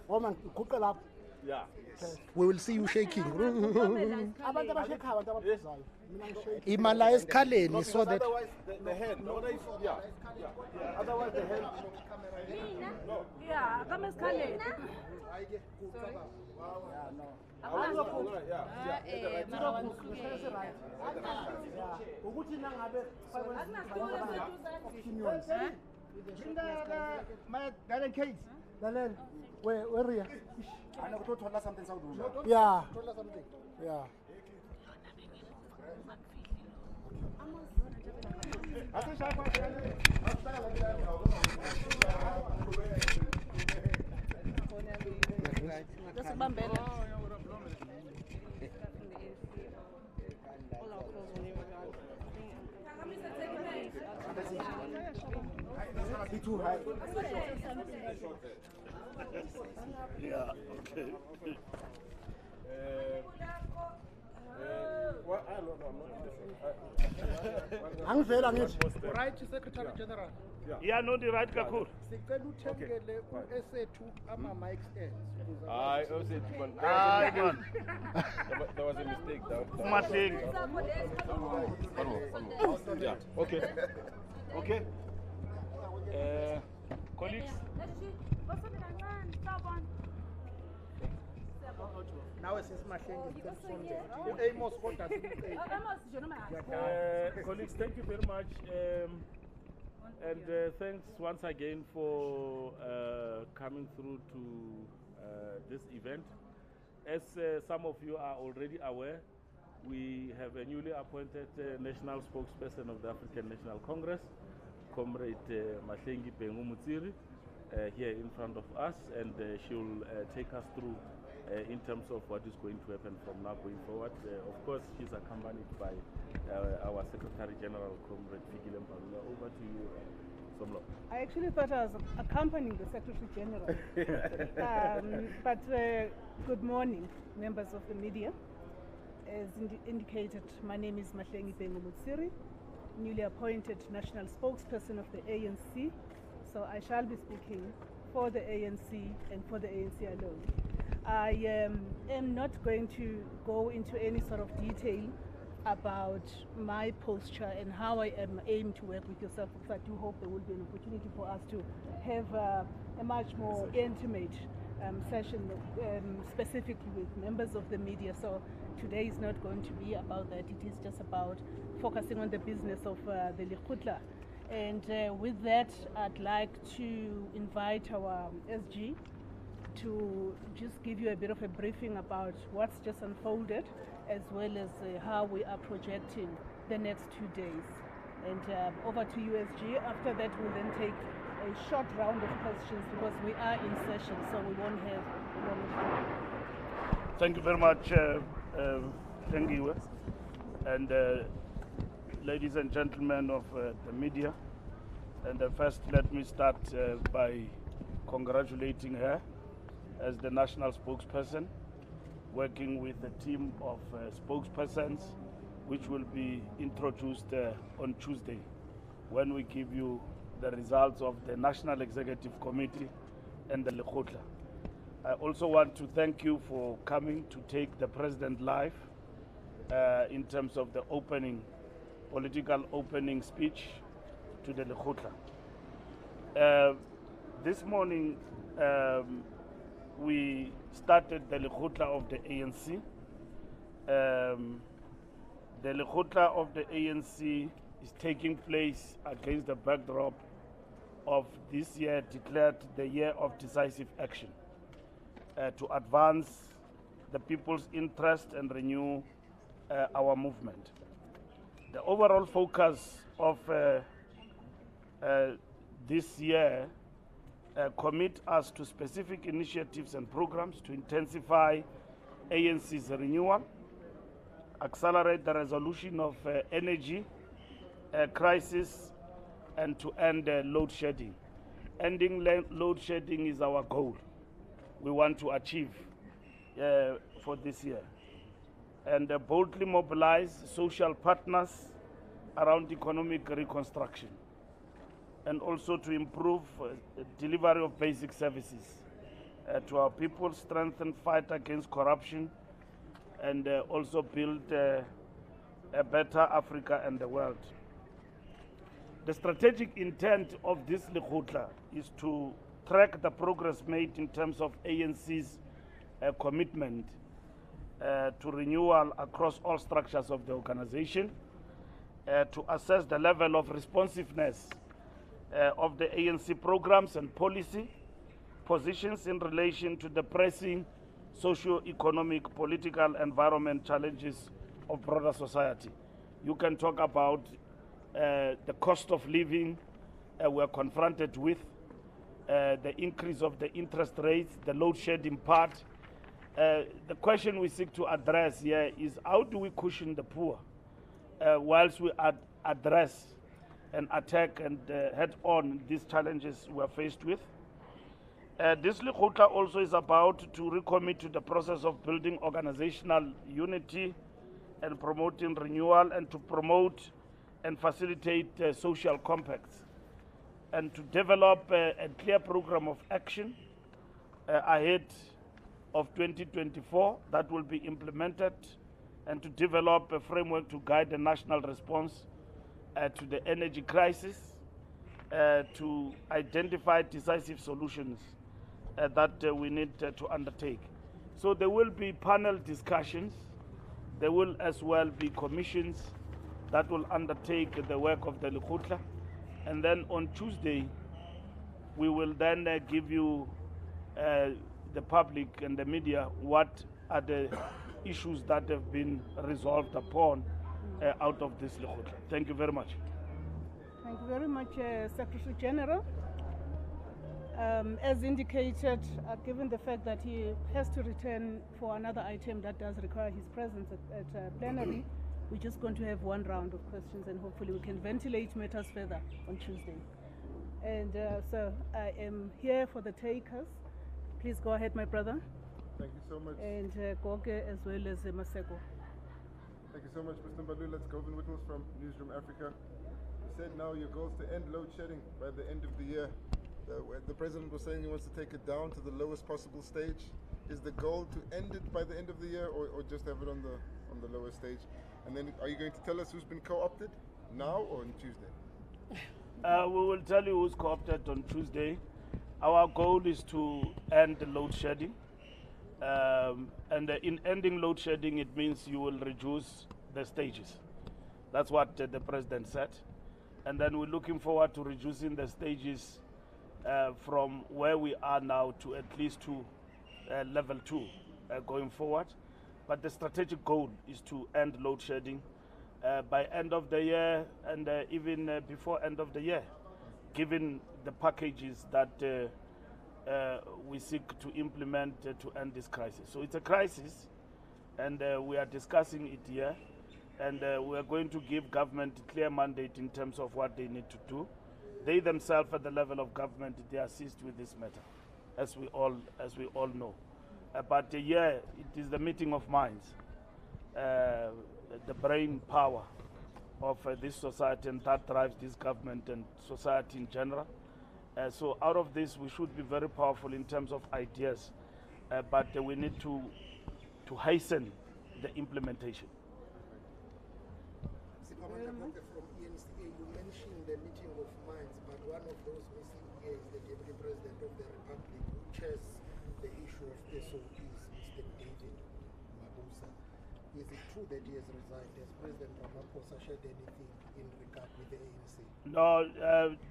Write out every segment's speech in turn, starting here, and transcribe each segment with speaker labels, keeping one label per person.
Speaker 1: Oh man,
Speaker 2: Yeah.
Speaker 3: We will see you shaking.
Speaker 1: abantu abashekha abantu abaphizayo mina ngishake
Speaker 3: Imala esikhaleni so that
Speaker 2: Otherwise, the hand. No, yeah. Otherwise, the hand.
Speaker 4: Yeah, come escalate.
Speaker 1: ayike kucabanga ukuthi nangabe
Speaker 5: my Galen case.
Speaker 1: lalela where ya
Speaker 5: I know to tell something so do.
Speaker 1: yeah yeah
Speaker 5: Be too high.
Speaker 2: Yeah, okay. Well, I don't know. I'm not
Speaker 1: angivela ngithi
Speaker 5: Right, Secretary General.
Speaker 6: Yeah, no, the right Kakur.
Speaker 5: Sicela uthengele u-esethu ama-mic stands.
Speaker 2: I also man.
Speaker 6: Hayi man,
Speaker 2: There was a mistake.
Speaker 6: Mahleng.
Speaker 2: Yeah. Okay. Okay.
Speaker 6: Colleagues,
Speaker 5: Nawe sesimahlenge u-Amos kodwa
Speaker 6: colleagues, thank you very much. And thanks once again for coming through to this event. As some of you are already aware, we have a newly appointed national spokesperson of the African National Congress, Comrade Mahlengi Mutsiri, here in front of us, and she will take us through in terms of what is going to happen from now going forward. Of course, she's accompanied by our Secretary General, Comrade Fikile Mbalula. Over to you, Somlo.
Speaker 4: I actually thought I was accompanying the Secretary General. But good morning, members of the media. As indicated, my name is Mahlengi Mutsiri, newly appointed national spokesperson of the ANC. So I shall be speaking for the ANC and for the ANC alone. I am not going to go into any sort of detail about my posture and how I am aiming to work with yourself, because I do hope there will be an opportunity for us to have a much more intimate session specifically with members of the media. So today is not going to be about that. It is just about focusing on the business of the Lekgotla. And with that, I'd like to invite our SG to just give you a bit of a briefing about what's just unfolded, as well as how we are projecting the next 2 days. And over to you, SG. After that, we'll then take a short round of questions, because we are in session, so we won't have a lot of time.
Speaker 6: Thank you very much, Tengiwe, and ladies and gentlemen of the media. And first, let me start by congratulating her as the national spokesperson, working with a team of spokespersons, which will be introduced on Tuesday, when we give you the results of the National Executive Committee and the Lekgotla. I also want to thank you for coming to take the President live in terms of the political opening speech to the Lekgotla. This morning, we started the Lekgotla of the ANC. The Lekgotla of the ANC is taking place against the backdrop of this year declared the year of decisive action to advance the people's interest and renew our movement. The overall focus of this year commit us to specific initiatives and programs to intensify ANC's renewal, accelerate the resolution of energy crisis, and to end load shedding. Ending load shedding is our goal. We want to achieve for this year. And boldly mobilize social partners around economic reconstruction, and also to improve delivery of basic services to our people, strengthen fight against corruption, and also build a better Africa and the world. The strategic intent of this Lekgotla is to track the progress made in terms of ANC's commitment to renewal across all structures of the organization, to assess the level of responsiveness of the ANC programs and policy positions in relation to the pressing socio-economic, political, environment challenges of broader society. You can talk about the cost of living we're confronted with, the increase of the interest rates, the load shedding part. The question we seek to address here is how do we cushion the poor whilst we address and attack and head on these challenges we are faced with. This Lekgotla also is about to recommit to the process of building organizational unity and promoting renewal, and to promote and facilitate social compacts, and to develop a clear program of action ahead of 2024 that will be implemented, and to develop a framework to guide the national response to the energy crisis, to identify decisive solutions that we need to undertake. So there will be panel discussions. There will as well be commissions that will undertake the work of the Lekgotla. And then on Tuesday, we will then give you, the public and the media, what are the issues that have been resolved upon out of this Lekgotla. Thank you very much.
Speaker 4: Thank you very much, Secretary General. As indicated, given the fact that he has to return for another item that does require his presence at plenary, we're just going to have one round of questions, and hopefully we can ventilate matters further on Tuesday. And so I am here for the takers. Please go ahead, my brother.
Speaker 2: Thank you so much.
Speaker 4: And Goge as well as Maseko.
Speaker 2: Thank you so much, Mr. Mbalula. Let's go Whittles from Newsroom Africa. You said now your goal is to end load shedding by the end of the year. The president was saying he wants to take it down to the lowest possible stage. Is the goal to end it by the end of the year, or just have it on the lowest stage? And then are you going to tell us who's been co-opted now or on Tuesday?
Speaker 6: We will tell you who's co-opted on Tuesday. Our goal is to end the load shedding. And in ending load shedding, it means you will reduce the stages. That's what the president said. And then we're looking forward to reducing the stages from where we are now to at least to level 2 going forward. But the strategic goal is to end load shedding by end of the year, and even before end of the year, given the packages that we seek to implement to end this crisis. So it's a crisis, and we are discussing it here, and we are going to give government a clear mandate in terms of what they need to do. They themselves at the level of government, they assist with this matter, as we all know. But yeah, it is the meeting of minds, the brain power of this society, and that drives this government and society in general. So out of this, we should be very powerful in terms of ideas, but we need to hasten the implementation.
Speaker 5: From ENCA, you mentioned the meeting of minds, but one of those missing here is the Deputy President of the Republic, who chairs the issue of SOEs, Mr. David Mabuza. Is it true that he has resigned? Has President Ramaphosa shared anything in regard with the ANC?
Speaker 6: No,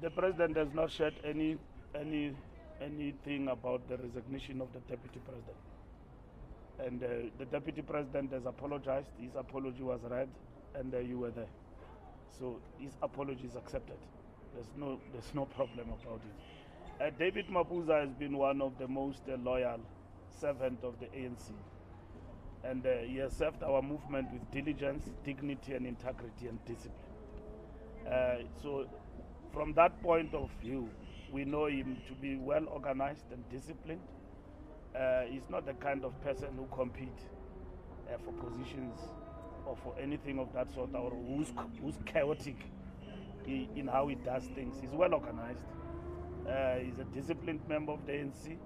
Speaker 6: the President has not shared anything about the resignation of the Deputy President. And the Deputy President has apologized. His apology was read, and you were there. So his apology is accepted. There's no problem about it. David Mabuza has been one of the most loyal servants of the ANC. And he has served our movement with diligence, dignity, and integrity and discipline. So from that point of view, we know him to be well organized and disciplined. He's not the kind of person who competes for positions or for anything of that sort, or who's chaotic in how he does things. He's well organized. He's a disciplined member of the ANC,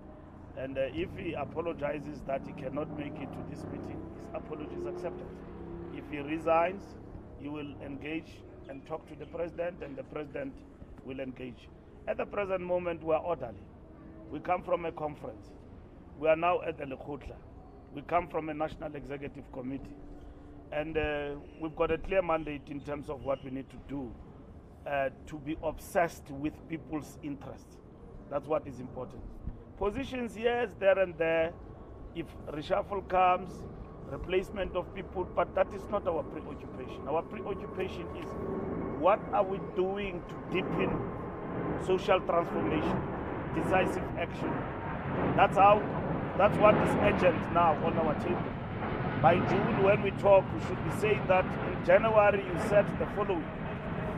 Speaker 6: And if he apologizes that he cannot make it to this meeting, his apology is accepted. If he resigns, he will engage and talk to the president, and the president will engage. At the present moment, we are orderly. We come from a conference. We are now at the Lekgotla. We come from a national executive committee. And we've got a clear mandate in terms of what we need to do to be obsessed with people's interests. That's what is important. Positions, yes, there and there. If reshuffle comes, replacement of people, but that is not our preoccupation. Our preoccupation is what are we doing to deepen social transformation, decisive action. That's what is urgent now on our table. By June, when we talk, we should be saying that in January you said the following.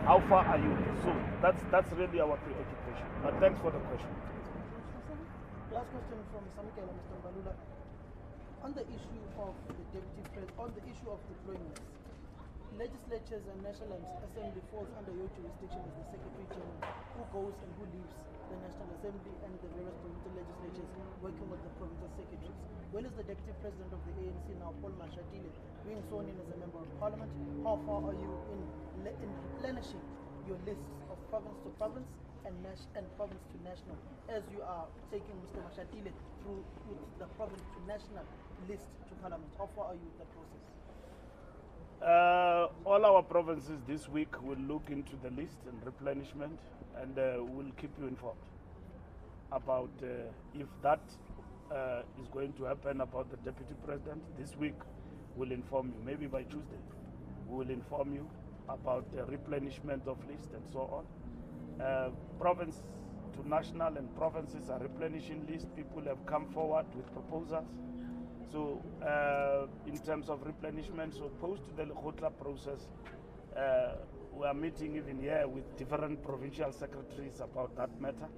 Speaker 6: How far are you? So that's really our preoccupation. But thanks for the question.
Speaker 1: Last question from Mr. Mbalula. On the issue of the deputy president, on the issue of deployments, legislatures and National Assembly falls under your jurisdiction as the Secretary General, who goes and who leaves the National Assembly and the various provincial legislatures working with the provincial secretaries. When is the deputy president of the ANC now, Paul Mashatile, being sworn in as a member of parliament? How far are you in replenishing your lists of province to province and province to national, as you are taking Mr. Mashatile through with the province to national list to parliament? How far are you with the process?
Speaker 6: All our provinces this week will look into the list and replenishment, and we'll keep you informed about if that is going to happen about the deputy president. This week we'll inform you. Maybe by Tuesday we will inform you about the replenishment of list and so on. Province to national, and provinces are replenishing lists. People have come forward with proposals. So in terms of replenishment, so post the Lekgotla process, we are meeting even here with different provincial secretaries about that matter.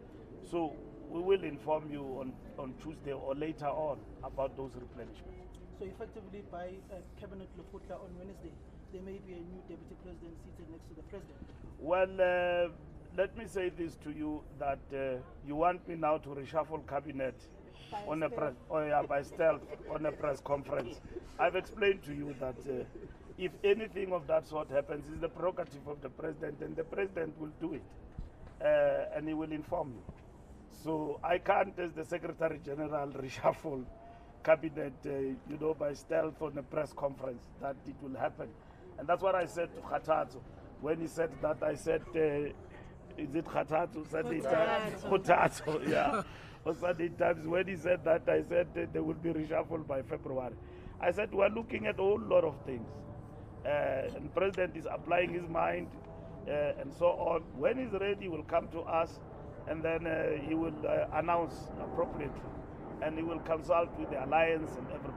Speaker 6: So we will inform you on Tuesday or later on about those replenishments.
Speaker 1: So effectively by Cabinet Lekgotla on Wednesday, there may be a new deputy president seated next to the president.
Speaker 6: Well, let me say this to you, that you want me now to reshuffle cabinet on a by stealth on a press conference. I've explained to you that if anything of that sort happens, it's the prerogative of the president, and the president will do it, and he will inform you. So I can't, as the Secretary General, reshuffle cabinet, by stealth on a press conference. That it will happen, and that's what I said to Khathatso when he said that. I said, "Is it Khathatso?" Khathatso, yeah. Or Sunday Times, when he said that, I said they will be reshuffled by February. I said we're looking at a whole lot of things, and the president is applying his mind, and so on. When he's ready, he will come to us, and then he will announce appropriately, and he will consult with the alliance and everybody.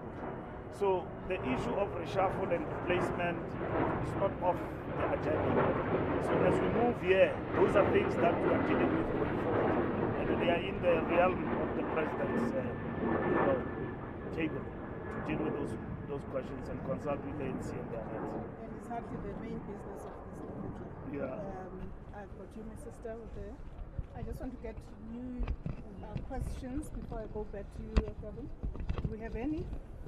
Speaker 6: So the issue of reshuffle and replacement is not off the agenda. So as we move here, those are things that we are dealing with going forward, and they are in the realm of the president's table to deal with those questions and consult with the ANC and the alliance.
Speaker 4: And exactly the main business of this Lekgotla.
Speaker 6: Yeah.
Speaker 4: I've got you, my sister, over there. I just want to get new questions before I go back to you, Kevin. Do we have any?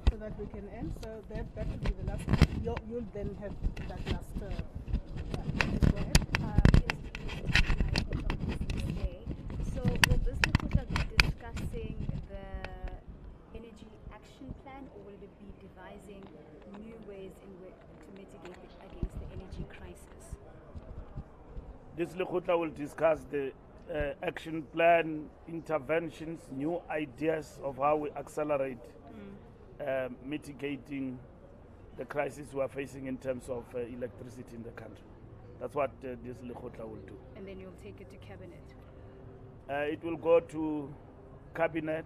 Speaker 4: So that we can end. So that will be the last. You'll then have that last. Go ahead.
Speaker 7: So will this Lekgotla be discussing the energy action plan, or will it be devising new ways in which to mitigate against the energy crisis?
Speaker 6: This Lekgotla will discuss the action plan, interventions, new ideas of how we accelerate mitigating the crisis we are facing in terms of electricity in the country. That's what this Lekgotla will do.
Speaker 7: And then you'll take it to cabinet?
Speaker 6: It will go to cabinet.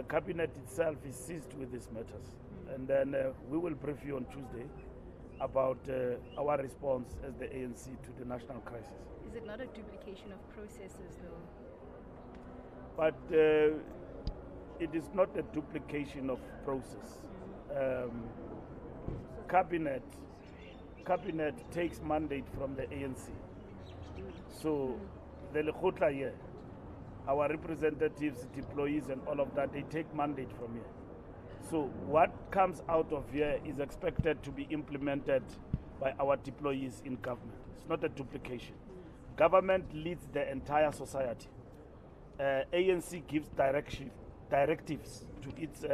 Speaker 6: Cabinet itself is seized with these matters. And then we will brief you on Tuesday about our response as the ANC to the national crisis.
Speaker 7: Is it not a duplication of processes though?
Speaker 6: But it is not a duplication of process. Cabinet takes mandate from the ANC. So the Lekgotla here our representatives, deployees, and all of that, they take mandate from here. So what comes out of here is expected to be implemented by our deployees in government. It's not a duplication. Government leads the entire society. ANC gives directives to its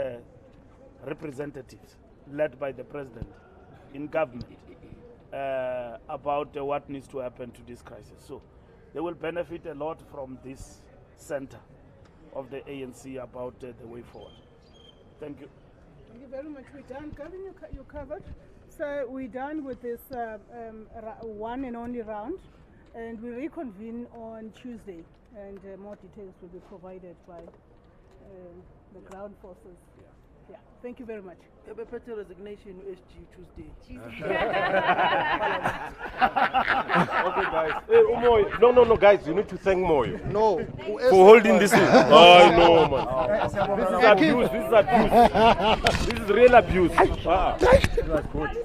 Speaker 6: representatives, led by the president in government, about what needs to happen to this crisis. So they will benefit a lot from this center of the ANC about the way forward. Thank you.
Speaker 4: Thank you very much. We're done. Gavin, you covered. So we're done with this one and only round, and we reconvene on Tuesday, and more details will be provided by the ground forces. Yeah. Thank you very much.
Speaker 1: Better resignation SG Tuesday.
Speaker 8: Okay, guys. Hey, Umoy. No, guys. You need to thank Moyo
Speaker 3: No.
Speaker 8: for holding this thing. Oh, no, man. This is abuse. This is abuse. This is real abuse. It was good.